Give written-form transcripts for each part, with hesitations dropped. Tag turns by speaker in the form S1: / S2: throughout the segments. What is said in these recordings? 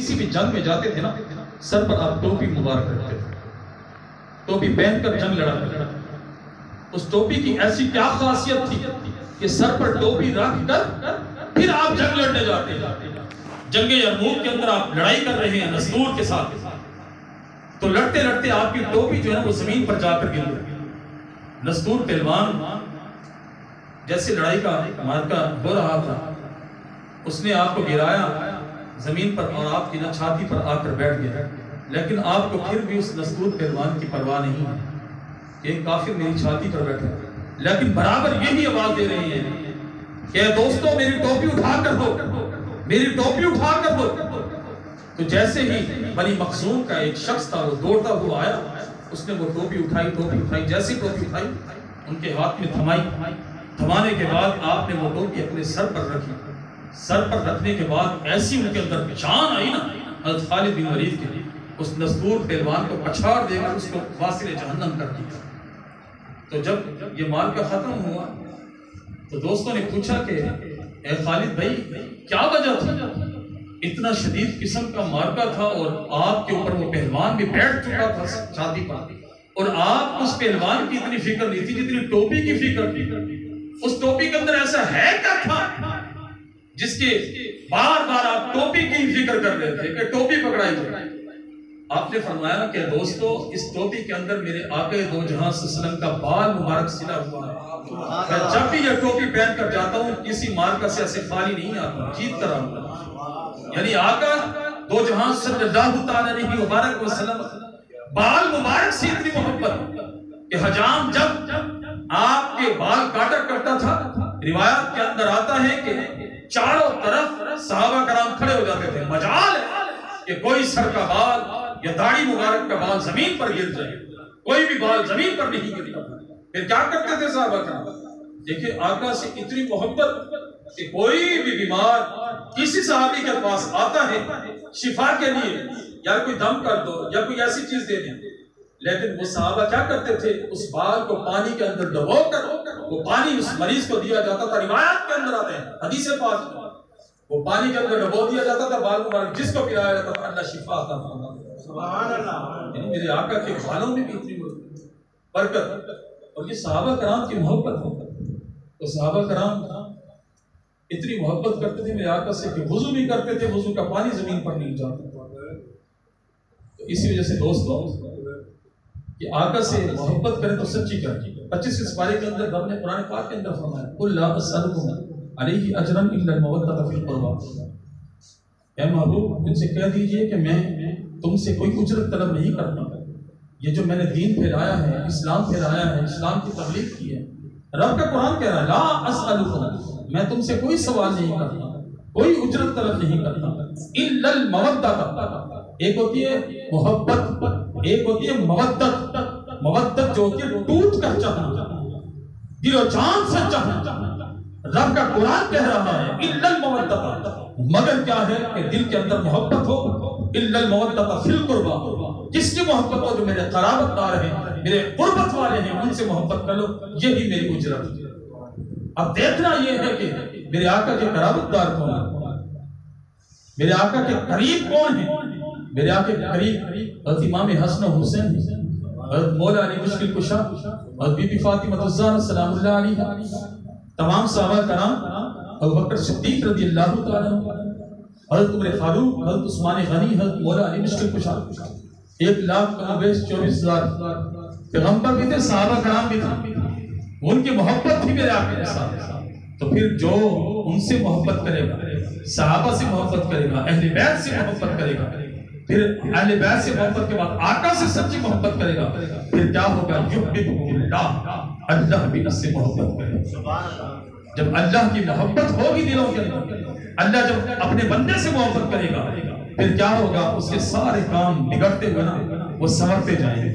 S1: کسی بھی جنگ میں جاتے تھے نا، سر پر آپ ٹوپی مبارک رکھتے تھے، ٹوپی پہن کر جنگ لڑا کرتے تھے۔ اس ٹوپی کی ایسی کیا خاصیت تھی کہ سر پر ٹوپی رکھ کر پھر آپ جنگ لڑنے جاتے ہیں۔ جنگ یرموک کے اندر آپ لڑائی کر رہے ہیں نستور کے ساتھ، تو لڑتے لڑتے آپ کی ٹوپی جو ہے وہ زمین پر جا کر گر گئی۔ نستور پہلوان جیسے لڑائی کا مارکا ہو رہا تھا، اس نے آپ کو گرایا زمین پر اور آپ کی نہ چھاتی پر آ کر بیٹھ گیا، لیکن آپ کو پھر بھی اس نستور پہلوان کی پرواہ نہیں ہے کہ ایک کافر میری چھاتی پر بیٹھا، لیکن برابر یہی آواز دے رہے ہیں کہ دوستو میری ٹوپی اٹھا کر دو، میری ٹوپی اٹھا کر دو۔ تو جیسے ہی بنی مخزوم کا ایک شخص تھا وہ دوڑتا ہوا آیا، اس نے وہ ٹوپی اٹھائی، جیسی ٹوپی اٹھائی ان کے ہاتھ میں تھمائی، تھمانے کے بعد آپ نے وہ ٹوپی اپنے سر پر رکھی۔ سر پر رکھنے کے بعد ایسی ان کے اندر جان آئی نا حضرت خالد بن ولید کے، اس نستور پہلوان کو پچھاڑ دے کر اس کو واصل جہنم کر دیا۔ تو جب یہ معرکہ ختم ہوا تو دوستوں نے پوچھا کہ اے خالد بھائی کیا وجہ تھی؟ اتنا شدید قسم کا معرکہ تھا اور آپ کے اوپر وہ پہلوان بھی بیٹھ چکا تھا چھاتی پر، اور آپ اس پہلوان کی اتنی فکر نہیں تھی جتنی ٹوپی کی فکر تھی۔ اس ٹوپی کے اندر ایسا ہے کیا تھا جس کے بار بار آپ ٹوپی کی فکر کر رہے تھے کہ ٹوپی پکڑائی جائے؟ آپ نے فرمایا کہ دوستو اس ٹوپی کے اندر میرے آقا دو جہاں صلی اللہ علیہ وسلم کا بال مبارک سلا ہوا ہے۔ میں جب بھی یہ ٹوپی پہن کر جاتا ہوں کسی مارکہ سے ایسے خالی نہیں آتا، جیت کر آتا ہوں۔ یعنی آقا دو جہاں صلی اللہ تعالیٰ علیہ وبارک وسلم بال مبارک سے اتنی محبت کہ حجام جب آپ کے بال کاٹا کرتا تھا، روایت کے اندر آتا ہے کہ چاروں طرف صحابہ کرام کھڑے ہو جاتے تھے، مجال ہے کہ کوئی سر کا بال یا داڑھی مبارک کا بال زمین پر گر جائے، کوئی بھی بال زمین پر نہیں گرتا۔ پھر کیا کرتے تھے صحابہ کرام؟ دیکھیں آقا سے اتنی محبت کہ کوئی بھی بیمار کسی صحابی کے پاس آتا ہے شفا کے لیے، یا کوئی دم کر دو یا کوئی ایسی چیز دے دیں، لیکن وہ صحابہ کیا کرتے تھے؟ اس بال کو پانی کے اندر ڈبو کر وہ پانی اس مریض کو دیا جاتا تھا۔ روایات کے اندر آتے ہیں حدیث پاک، وہ پانی کے اندر ڈبو دیا جاتا تھا بال مبارک، جس کو پلایا جاتا تھا اللہ شفا عطا فرماتا۔ سبحان اللہ! یعنی میرے آقا کے بالوں میں بھی اتنی برکت، اور یہ صحابہ کرام کی محبت ہے۔ تو صحابہ کرام اتنی محبت کرتے تھے میرے آقا سے کہ وضو بھی کرتے تھے، وضو کا پانی زمین پر نہیں جاتا۔ تو اسی وجہ سے دوستوں کہ آقا سے محبت کریں تو سچی کریں۔ 25 سپارے کے اندر رب نے قرآن پاک کے اندر فرمایا قُلْ لَا أَسْأَلُكُمْ عَلَيْهِ أَجْرًا إِلَّا الْمَوَدَّةَ فِي الْقُرْبَى۔ اے محبوب ان سے کہہ دیجئے کہ میں تم سے کوئی اجرت طلب نہیں کرتا، یہ جو میں نے دین پھیلایا ہے، اسلام پھیلایا ہے، اسلام کی تبلیغ کی ہے، رب کا قرآن کہہ رہا ہے لا اسألکم، میں تم سے کوئی سوال نہیں کرتا، کوئی اجرت طلب نہیں کرتا، الا المودۃ، ایک ہوتی ہے محبت، ایک ہوتی ہے مودت۔ مودت جو ہوتی ہے ٹوٹ کر چاہنا، دل و جان سے چاہنا۔ رب کا قرآن کہہ رہا ہے الا المودۃ، مگر کیا ہے کہ دل کے اندر محبت ہو، الا المودۃ فی القربى، جس کی محبت ہو جو میرے قرابت دار ہیں، میرے قربت والے ہیں، ان سے محبت کر لو، یہی میری اجرت ہے۔ اب دیکھنا یہ ہے کہ میرے آقا کے قرابت دار کون ہیں، میرے آقا کے قریب کون ہیں۔ میرے آقا کے قریب حضرت امام حسن و حسین، حضرت مولا علی مشکل کشا، حضرت بی بی فاطمہ الزہرا سلام اللہ علیہ، تمام صحابہ کرام، ابوبکر صدیق رضی اللہ تعالیٰ عنہ، حضرت عمر فاروق، حضرت عثمان غنی، حضرت مولا علی مشکل کشا، 1,24,000 پیغمبر بھی تھے، صحابہ کرام بھی تھے، ان کی محبت بھی میرے آقا کے ساتھ۔ تو پھر جو ان سے محبت کرے گا، صحابہ سے محبت کرے گا، اہل بیت سے محبت کرے گا، پھر اہل بیت سے محبت کے بعد آقا سے سچی محبت کرے گا، پھر کیا ہوگا؟ یحببہ اللہ، اللہ بھی اس سے محبت کرے گا۔ جب اللہ کی محبت ہوگی دلوں کے اندر، اللہ جب اپنے بندے سے محبت کرے گا، پھر کیا ہوگا؟ اس کے سارے کام بگڑتے ہوئے نا وہ سنورتے جائیں گے۔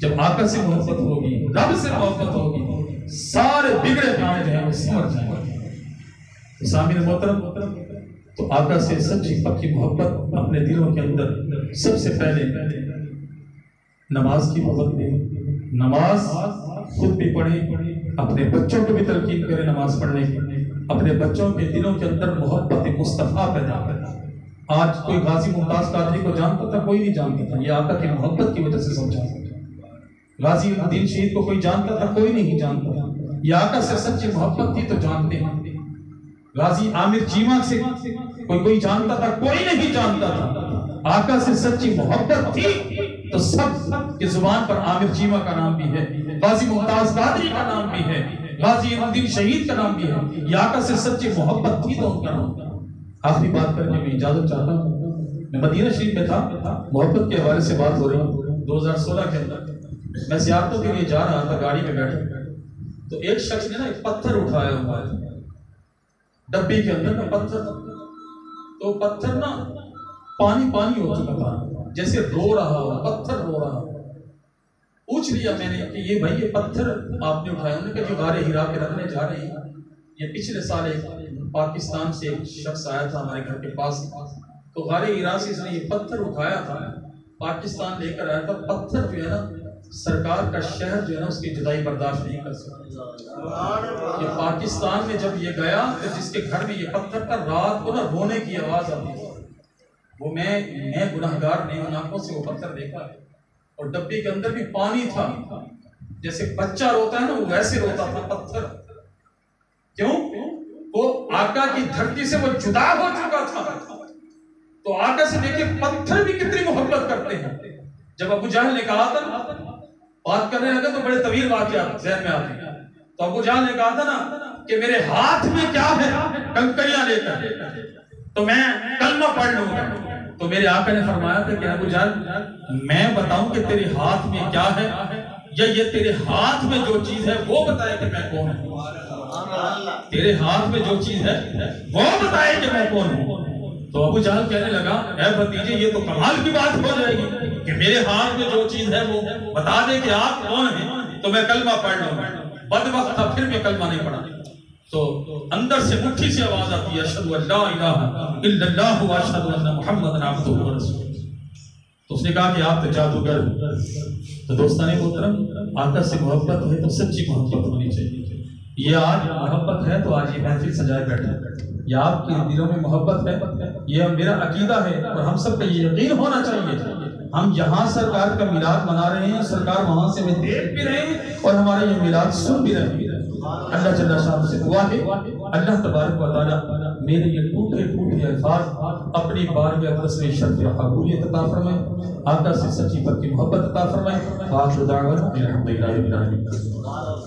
S1: جب آقا سے محبت ہوگی، رب سے محبت ہوگی، سارے بگڑے کام جو ہیں وہ سنور جائیں گے۔ سامعین محترم، تو آقا سے سچی پکی محبت اپنے دلوں کے اندر سب سے پہلے نماز کی محبت دے، نماز خود بھی پڑھیں، اپنے بچوں کو بھی تلقین کریں نماز پڑھنے کی، اپنے بچوں کے دلوں کے اندر محبت مصطفیٰ پیدا کریں۔ آج کوئی غازی ممتاز قادری کو جانتا تھا؟ کوئی نہیں جانتا تھا، یہ آقا کی محبت کی وجہ سے سمجھا۔ غازی الدین شہید کو کوئی جانتا تھا؟ کوئی نہیں جانتا تھا، یہ آقا سے سچی محبت تھی تو جانتے ہیں۔ غازی عامر چیمہ سے کوئی جانتا تھا؟ کوئی نہیں جانتا تھا، آقا سے سچی محبت تھی تو سب کی زبان پر عامر چیمہ کا نام بھی ہے، غازی ممتاز قادری کا نام بھی ہے، غازی الدین شہید کا نام بھی ہے، یہ آقا سے سچی محبت تھی تو ان کا نام۔ آخری بات کرنے میں اجازت چاہتا ہوں، میں مدینہ شریف میں تھا، محبت کے حوالے سے بات ہو رہی 2016 کے اندر، میں زیارتوں کے لیے جا رہا تھا، گاڑی میں بیٹھا تو ایک شخص نے نا ایک پتھر اٹھایا ہوا ہے ڈبی کے اندر، پتھر، تو پتھر نا پانی پانی ہو چکا تھا، جیسے رو رہا ہو، پتھر رو رہا ہو۔ پوچھ لیا میں نے کہ یہ بھائی یہ پتھر آپ نے اٹھایا؟ انہوں نے کہا جو غار ہرا کے رکھنے جا رہے ہیں، یہ پچھلے سال ایک پاکستان سے ایک شخص آیا تھا ہمارے گھر کے پاس، تو غار ہرا سے اس نے یہ پتھر اٹھایا تھا، پاکستان لے کر آیا تھا۔ پتھر جو ہے نا سرکار کا شہر جو ہے نا اس کی جدائی برداشت نہیں کر سکتا۔ یہ پاکستان میں جب یہ گیا تو جس کے گھر میں یہ پتھر تھا، رات کو نا رونے کی آواز آتی تھی، وہ میں گناہگار نے ان آنکھوں سے وہ پتھر دیکھا ہے، اور ڈبے کے اندر بھی پانی تھا، جیسے بچہ روتا ہے نا وہ ویسے روتا تھا پتھر۔ کیوں؟ وہ آقا کی دھرتی سے وہ جدا ہو چکا تھا، تو آقا سے دیکھیں پتھر بھی کتنی محبت کرتے ہیں۔ جب ابو جہل نے کہا تھا بات کرنے لگے تو بڑے طویل واقعات ذہن میں آتے ہیں، تو ابو جہل نے کہا تھا نا کہ میرے ہاتھ میں کیا ہے، کنکریاں لے کر تو میں کلمہ پڑھ لوں گا، تو میرے آقا نے فرمایا تھا کہ ابو جہل میں بتاؤں کہ تیرے ہاتھ میں کیا ہے، یا یہ تیرے ہاتھ میں جو چیز ہے وہ بتائے کہ میں کون ہوں؟ تیرے ہاتھ میں جو چیز ہے وہ بتائے کہ میں کون ہوں؟ تو ابو جہل کہنے لگا اے بھتیجے یہ تو کمال کی بات ہو جائے گی کہ میرے ہاتھ میں جو چیز ہے وہ بتا دے کہ آپ کون ہیں تو میں کلمہ پڑھ لوں گا۔ بدبخت تھا، پھر میں کلمہ نہیں پڑھا، تو اندر سے مٹھی سے آواز آتی ہے اشہد ان لا الہ الا اللہ واشہد ان محمد عبدہ ورسولہ۔ تو اس نے کہا کہ آپ تو جادوگر۔ تو دوستان محترم، آقا سے محبت ہے تو سچی محبت ہونی چاہیے۔ یہ آج محبت ہے تو آج یہ محفل سجائے بیٹھے، یہ آپ کے دلوں میں محبت ہے، یہ میرا عقیدہ ہے اور ہم سب کا یہ یقین ہونا چاہیے۔ ہم یہاں سرکار کا میلاد منا رہے ہیں، سرکار وہاں سے ہمیں دیکھ بھی رہے ہیں اور ہمارے یہ میلاد سن بھی رہے ہیں۔ اللہ جل شانہ سے دعا ہے اللہ تبارک و تعالی میرے یہ ٹوٹے الفاظ اپنی بارگاہ اقدس میں شرف قبولیت عطا فرمائے، آقا سے سچی پکی محبت عطا فرمائے۔ آخر دعوانا الحمدللہ رب العالمین۔